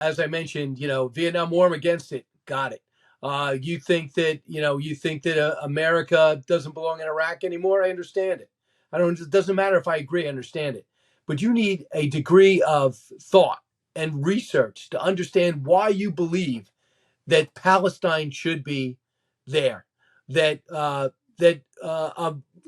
as I mentioned, Vietnam War, I'm against it. Got it. You think that America doesn't belong in Iraq anymore. I understand it. I don't. It doesn't matter if I agree. I understand it. But you need a degree of thought and research to understand why you believe that Palestine should be there, that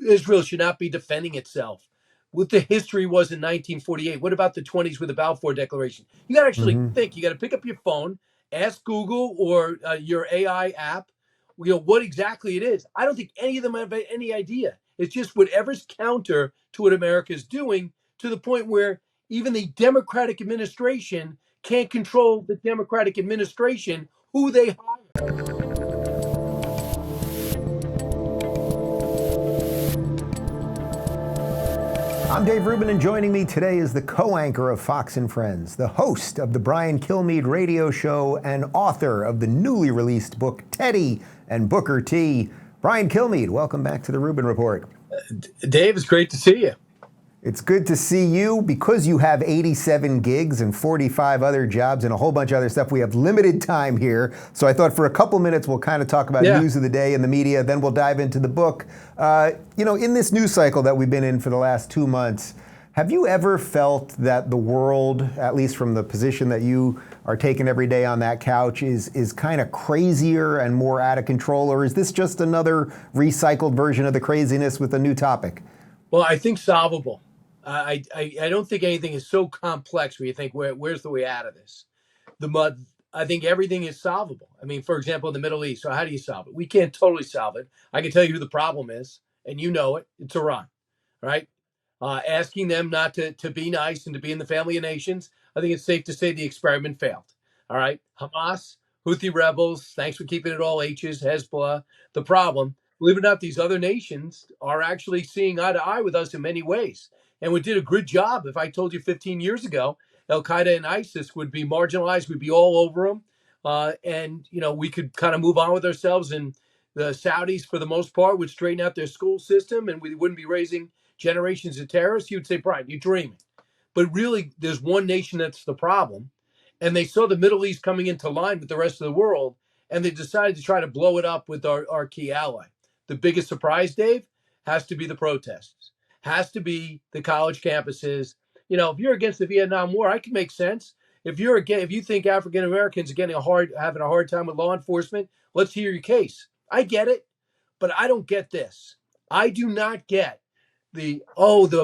Israel should not be defending itself. What the history was in 1948. What about the 20s with the Balfour Declaration? You got to actually Mm-hmm. think. You got to pick up your phone, ask Google or your AI app, what exactly it is. I don't think any of them have any idea. It's just whatever's counter to what America is doing, to the point where even the Democratic administration can't control the Democratic administration who they hire. I'm Dave Rubin, and joining me today is the co-anchor of Fox and Friends, the host of the Brian Kilmeade radio show, and author of the newly released book, Teddy and Booker T. Brian Kilmeade, welcome back to the Rubin Report. Dave, it's great to see you. It's good to see you. Because you have 87 gigs and 45 other jobs and a whole bunch of other stuff, we have limited time here. So I thought for a couple minutes we'll kind of talk about news of the day in the media, then we'll dive into the book. In this news cycle that we've been in for the last 2 months, have you ever felt that the world, at least from the position that you are taking every day on that couch, is kind of crazier and more out of control? Or is this just another recycled version of the craziness with a new topic? Well, I think solvable. I don't think anything is so complex where you think, where's the way out of this? I think everything is solvable. I mean, for example, in the Middle East. So how do you solve it? We can't totally solve it. I can tell you who the problem is, and you know it. It's Iran, right? Asking them not to be nice and to be in the family of nations. I think it's safe to say the experiment failed. All right. Hamas, Houthi rebels, thanks for keeping it all H's, Hezbollah. The problem, believe it or not, these other nations are actually seeing eye to eye with us in many ways. And we did a good job. If I told you 15 years ago, Al Qaeda and ISIS would be marginalized, we'd be all over them. We could kind of move on with ourselves. And the Saudis, for the most part, would straighten out their school system and we wouldn't be raising generations of terrorists. You'd say, Brian, you're dreaming. But really, there's one nation that's the problem. And they saw the Middle East coming into line with the rest of the world, and they decided to try to blow it up with our key ally. The biggest surprise, Dave, has to be the protests, has to be the college campuses. If you're against the Vietnam War, I can make sense. If you think African Americans are having a hard time with law enforcement, let's hear your case. I get it, but I don't get this. I do not get the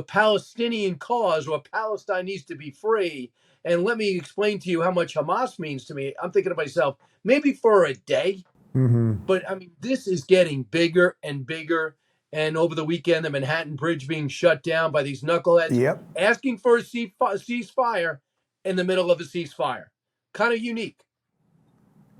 Palestinian cause, or Palestine needs to be free. And let me explain to you how much Hamas means to me. I'm thinking to myself, maybe for a day, but I mean, this is getting bigger and bigger. And over the weekend, the Manhattan Bridge being shut down by these knuckleheads, asking for a ceasefire in the middle of a ceasefire. Kind of unique.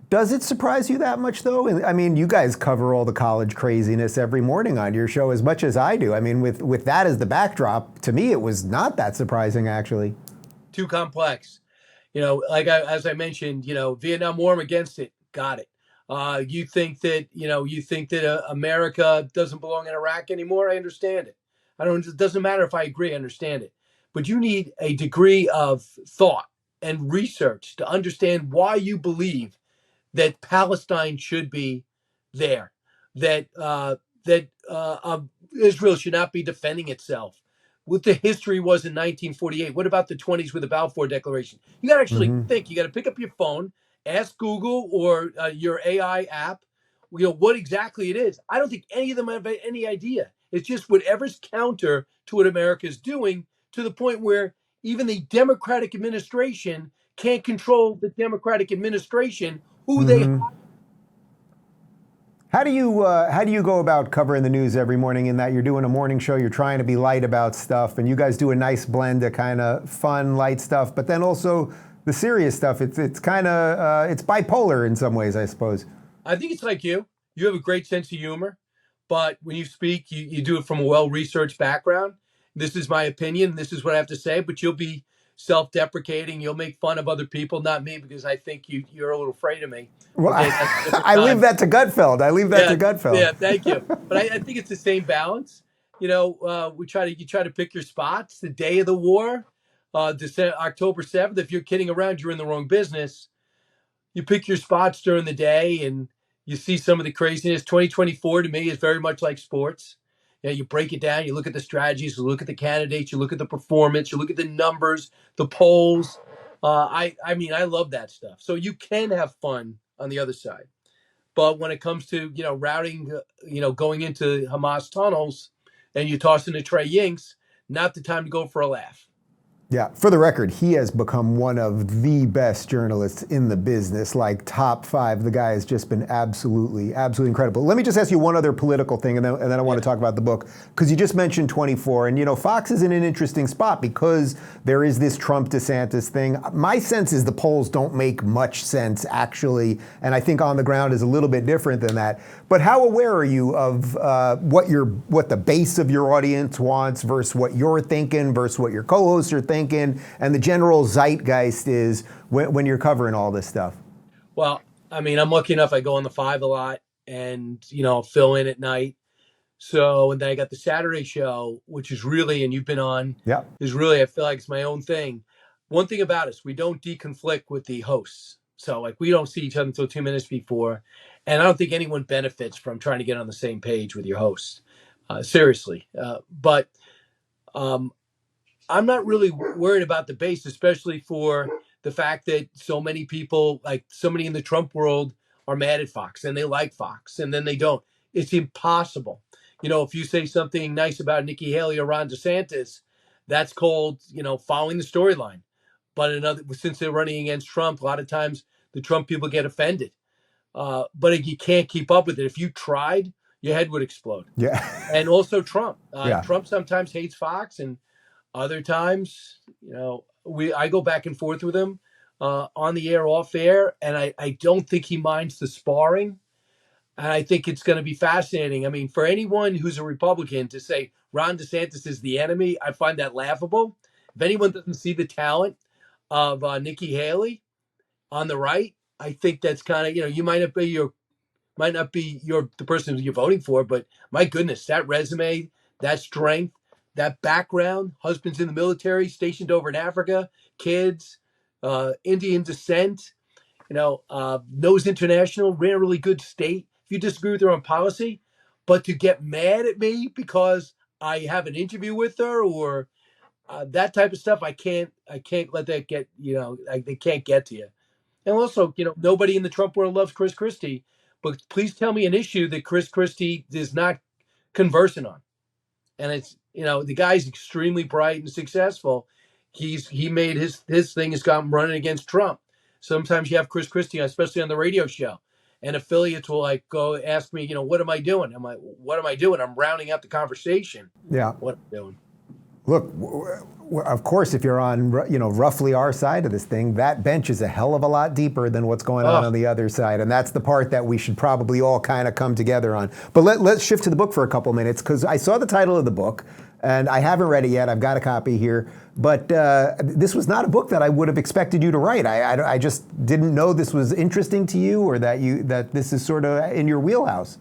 Does it surprise you that much, though? I mean, you guys cover all the college craziness every morning on your show as much as I do. I mean, with that as the backdrop, to me, it was not that surprising, actually. Too complex. As I mentioned, Vietnam War, I'm against it. Got it. You think that America doesn't belong in Iraq anymore. I understand it. It doesn't matter if I agree. I understand it. But you need a degree of thought and research to understand why you believe that Palestine should be there, that Israel should not be defending itself. What the history was in 1948. What about the 20s with the Balfour Declaration? You got to actually think. You got to pick up your phone, ask Google or your AI app, what exactly it is. I don't think any of them have any idea. It's just whatever's counter to what America is doing, to the point where even the Democratic administration can't control the Democratic administration who they hire. How do you go about covering the news every morning, in that you're doing a morning show, you're trying to be light about stuff, and you guys do a nice blend of kind of fun, light stuff, but then also the serious stuff? It's kind of it's bipolar in some ways, I suppose. I think it's like you. You have a great sense of humor, but when you speak, you do it from a well-researched background. This is my opinion. This is what I have to say, but you'll be self-deprecating. You'll make fun of other people, not me, because I think you're a little afraid of me. Well, I leave that to Gutfeld. Yeah, thank you. But I think it's the same balance. You try to pick your spots. The day of the war, October 7th. If you're kidding around, you're in the wrong business. You pick your spots during the day and you see some of the craziness. 2024 to me is very much like sports. You break it down, you look at the strategies, you look at the candidates, you look at the performance, you look at the numbers, the polls. I mean, I love that stuff. So you can have fun on the other side. But when it comes to, routing, going into Hamas tunnels and you toss in a Trey Yinks, not the time to go for a laugh. Yeah, for the record, he has become one of the best journalists in the business, like top 5. The guy has just been absolutely, absolutely incredible. Let me just ask you one other political thing, and then I want to talk about the book, because you just mentioned 24, and Fox is in an interesting spot because there is this Trump-DeSantis thing. My sense is the polls don't make much sense, actually, and I think on the ground is a little bit different than that. But how aware are you of what the base of your audience wants versus what you're thinking versus what your co-hosts are thinking? And the general zeitgeist is when you're covering all this stuff? Well, I mean, I'm lucky enough. I go on the 5 a lot and, fill in at night. So, and then I got the Saturday show, which is really, and you've been on, is really, I feel like it's my own thing. One thing about us, we don't deconflict with the hosts. So, like, we don't see each other until 2 minutes before. And I don't think anyone benefits from trying to get on the same page with your hosts. Seriously. But I'm not really worried about the base, especially for the fact that so many people, like so many in the Trump world, are mad at Fox and they like Fox and then they don't. It's impossible. If you say something nice about Nikki Haley or Ron DeSantis, that's called, following the storyline. But since they're running against Trump, a lot of times the Trump people get offended. But you can't keep up with it. If you tried, your head would explode. Yeah. And also Trump. Trump sometimes hates Fox, and other times, I go back and forth with him on the air, off air, and I don't think he minds the sparring. And I think it's going to be fascinating. I mean, for anyone who's a Republican to say Ron DeSantis is the enemy, I find that laughable. If anyone doesn't see the talent of Nikki Haley on the right, I think that's kind of, you might not be the person you're voting for, but my goodness, that resume, that strength, that background, husband's in the military, stationed over in Africa, kids, Indian descent, knows international, ran a really good state. If you disagree with her on policy, but to get mad at me because I have an interview with her or that type of stuff, I can't let that get, they can't get to you. And also, nobody in the Trump world loves Chris Christie, but please tell me an issue that Chris Christie is not conversant on. And it's, the guy's extremely bright and successful. He made his thing has gone running against Trump. Sometimes you have Chris Christie, especially on the radio show, and affiliates will like go ask me, what am I doing? I'm like, what am I doing? I'm rounding out the conversation. Yeah. What am I doing? Look, of course, if you're on, roughly our side of this thing, that bench is a hell of a lot deeper than what's going on the other side. And that's the part that we should probably all kind of come together on. But let's shift to the book for a couple minutes, because I saw the title of the book, and I haven't read it yet. I've got a copy here. But this was not a book that I would have expected you to write. I just didn't know this was interesting to you, or that this is sort of in your wheelhouse.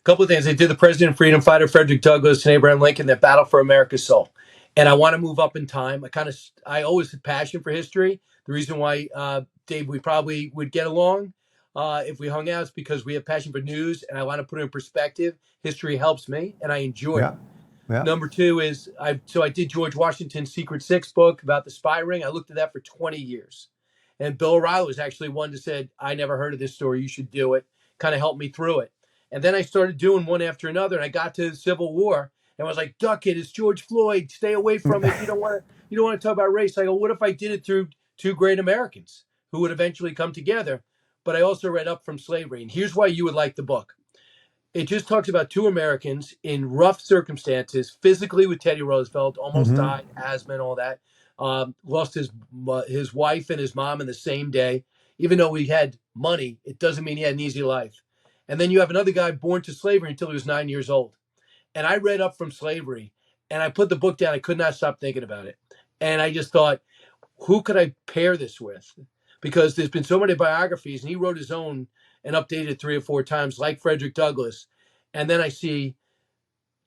Couple of things. I did the President Freedom Fighter, Frederick Douglass, and Abraham Lincoln, that battle for America's soul. And I want to move up in time. I always had passion for history. The reason why, Dave, we probably would get along if we hung out is because we have passion for news, and I want to put it in perspective. History helps me, and I enjoy it. Yeah. Number two is, I did George Washington's Secret Six book about the spy ring. I looked at that for 20 years. And Bill O'Reilly was actually one that said, I never heard of this story. You should do it. Kind of helped me through it. And then I started doing one after another, and I got to the Civil War, and I was like, "Duck it! It's George Floyd. Stay away from it. You don't want to talk about race." I go, "What if I did it through two great Americans who would eventually come together?" But I also read Up from Slavery, and here's why you would like the book. It just talks about two Americans in rough circumstances, physically, with Teddy Roosevelt, almost died, asthma, and all that. Lost his wife and his mom in the same day. Even though he had money, it doesn't mean he had an easy life. And then you have another guy born to slavery until he was 9 years old. And I read Up from Slavery, and I put the book down. I could not stop thinking about it. And I just thought, who could I pair this with? Because there's been so many biographies, and he wrote his own and updated it 3 or 4 times, like Frederick Douglass. And then I see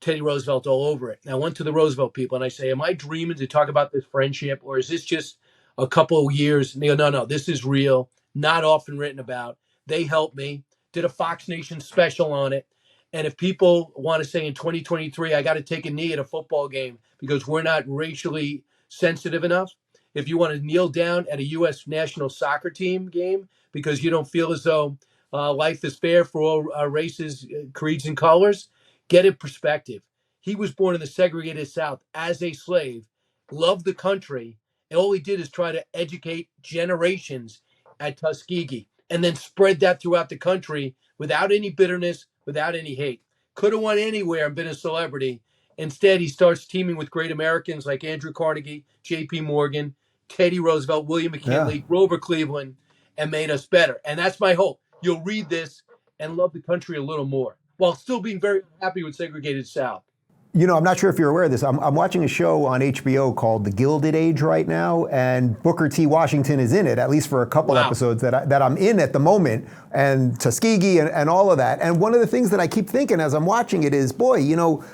Teddy Roosevelt all over it. And I went to the Roosevelt people and I say, am I dreaming to talk about this friendship, or is this just a couple of years? And they go, no, this is real, not often written about. They helped me, did a Fox Nation special on it. And if people want to say in 2023, I got to take a knee at a football game because we're not racially sensitive enough, if you want to kneel down at a U.S. national soccer team game because you don't feel as though life is fair for all races, creeds, and colors, get it perspective. He was born in the segregated South as a slave, loved the country, and all he did is try to educate generations at Tuskegee and then spread that throughout the country without any bitterness, without any hate. Could have won anywhere and been a celebrity. Instead, he starts teaming with great Americans like Andrew Carnegie, J.P. Morgan, Teddy Roosevelt, William McKinley, Grover Cleveland, and made us better. And that's my hope. You'll read this and love the country a little more while still being very happy with segregated South. You know, I'm not sure if you're aware of this. I'm watching a show on HBO called The Gilded Age right now, and Booker T. Washington is in it, at least for a couple episodes that I'm in at the moment, and Tuskegee and all of that. And one of the things that I keep thinking as I'm watching it is, boy, you know,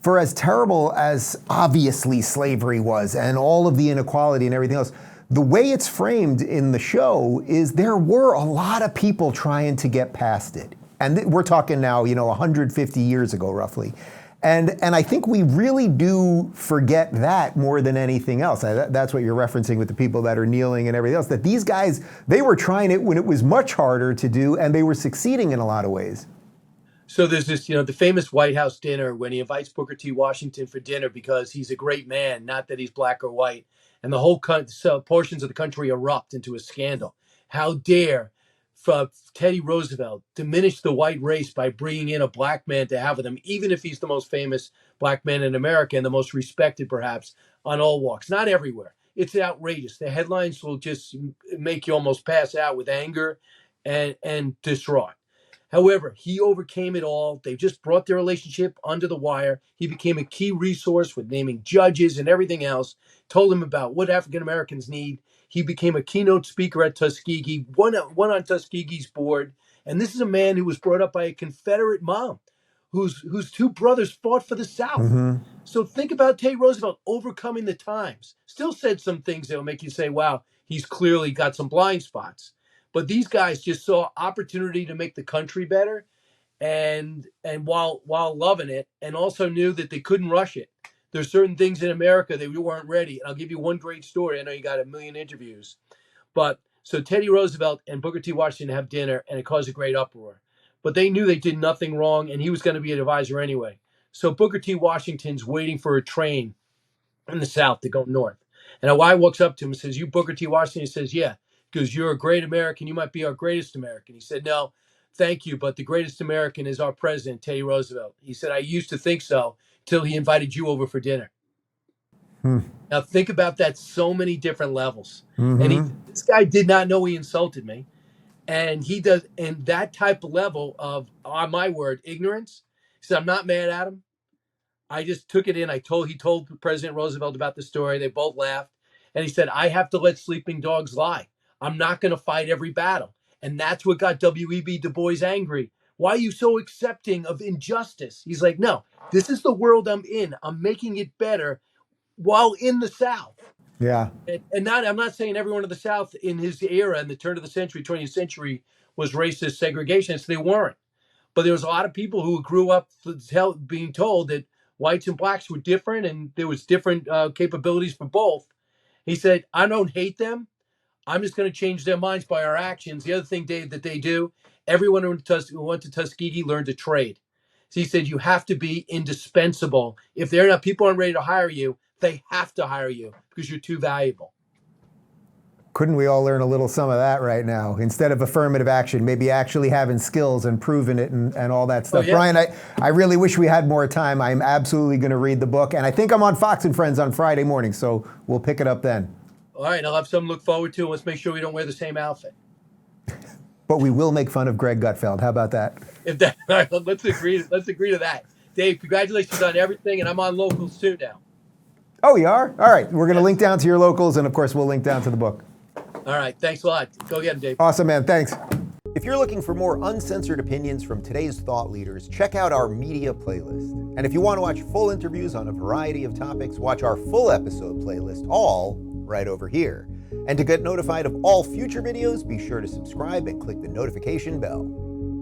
for as terrible as obviously slavery was and all of the inequality and everything else, the way it's framed in the show is there were a lot of people trying to get past it. And we're talking now, you know, 150 years ago, roughly. And I think we really do forget that more than anything else. That's what you're referencing with the people that are kneeling and everything else, that these guys, they were trying it when it was much harder to do, and they were succeeding in a lot of ways. So there's this, you know, the famous White House dinner when he invites Booker T. Washington for dinner because he's a great man, not that he's black or white. And the whole portions of the country erupt into a scandal. How dare Teddy Roosevelt diminish the white race by bringing in a black man to have with him, even if he's the most famous black man in America and the most respected, perhaps, on all walks. Not everywhere. It's outrageous. The headlines will just make you almost pass out with anger and distraught. However, he overcame it all. They just brought their relationship under the wire. He became a key resource with naming judges and everything else, told him about what African Americans need. He became a keynote speaker at Tuskegee, won on Tuskegee's board. And this is a man who was brought up by a Confederate mom whose two brothers fought for the South. Mm-hmm. So think about Teddy Roosevelt overcoming the times. Still said some things that will make you say, wow, he's clearly got some blind spots. But these guys just saw opportunity to make the country better, and while loving it, and also knew that they couldn't rush it. There's certain things in America that we weren't ready. And I'll give you one great story. I know you got a million interviews, but so Teddy Roosevelt and Booker T. Washington have dinner, and it caused a great uproar. But they knew they did nothing wrong, and he was going to be an advisor anyway. So Booker T. Washington's waiting for a train in the South to go north. And a guy walks up to him and says, "You Booker T. Washington?" He says, "Yeah." Because you're a great American. You might be our greatest American. He said, "No, thank you. But the greatest American is our president, Teddy Roosevelt." He said, "I used to think so till he invited you over for dinner." Now think about that, so many different levels. Mm-hmm. And this guy did not know he insulted me. And he does, and that type of level of, on my word, ignorance. He said, "I'm not mad at him. I just took it in. He told President Roosevelt about the story. They both laughed. And he said, I have to let sleeping dogs lie. I'm not going to fight every battle." And that's what got W.E.B. Du Bois angry. "Why are you so accepting of injustice?" He's like, "No, this is the world I'm in. I'm making it better while in the South." Yeah. I'm not saying everyone in the South in his era, in the turn of the century, 20th century, was racist segregationists. They weren't. But there was a lot of people who grew up being told that whites and blacks were different and there was different capabilities for both. He said, "I don't hate them. I'm just going to change their minds by our actions." The other thing, Dave, that they do, everyone who went to Tuskegee learned to trade. So he said, you have to be indispensable. If people aren't ready to hire you, they have to hire you because you're too valuable. Couldn't we all learn a little some of that right now? Instead of affirmative action, maybe actually having skills and proving it and all that stuff. Oh, yeah. Brian, I really wish we had more time. I'm absolutely going to read the book. And I think I'm on Fox and Friends on Friday morning, so we'll pick it up then. All right, I'll have something to look forward to. Let's make sure we don't wear the same outfit. But we will make fun of Greg Gutfeld. How about that? Let's agree to that. Dave, congratulations on everything, and I'm on Locals too now. Oh, you are? All right. We're going to link down to your Locals, and of course, we'll link down to the book. All right. Thanks a lot. Go get him, Dave. Awesome, man. Thanks. If you're looking for more uncensored opinions from today's thought leaders, check out our media playlist. And if you want to watch full interviews on a variety of topics, watch our full episode playlist, all right over here. And to get notified of all future videos, be sure to subscribe and click the notification bell.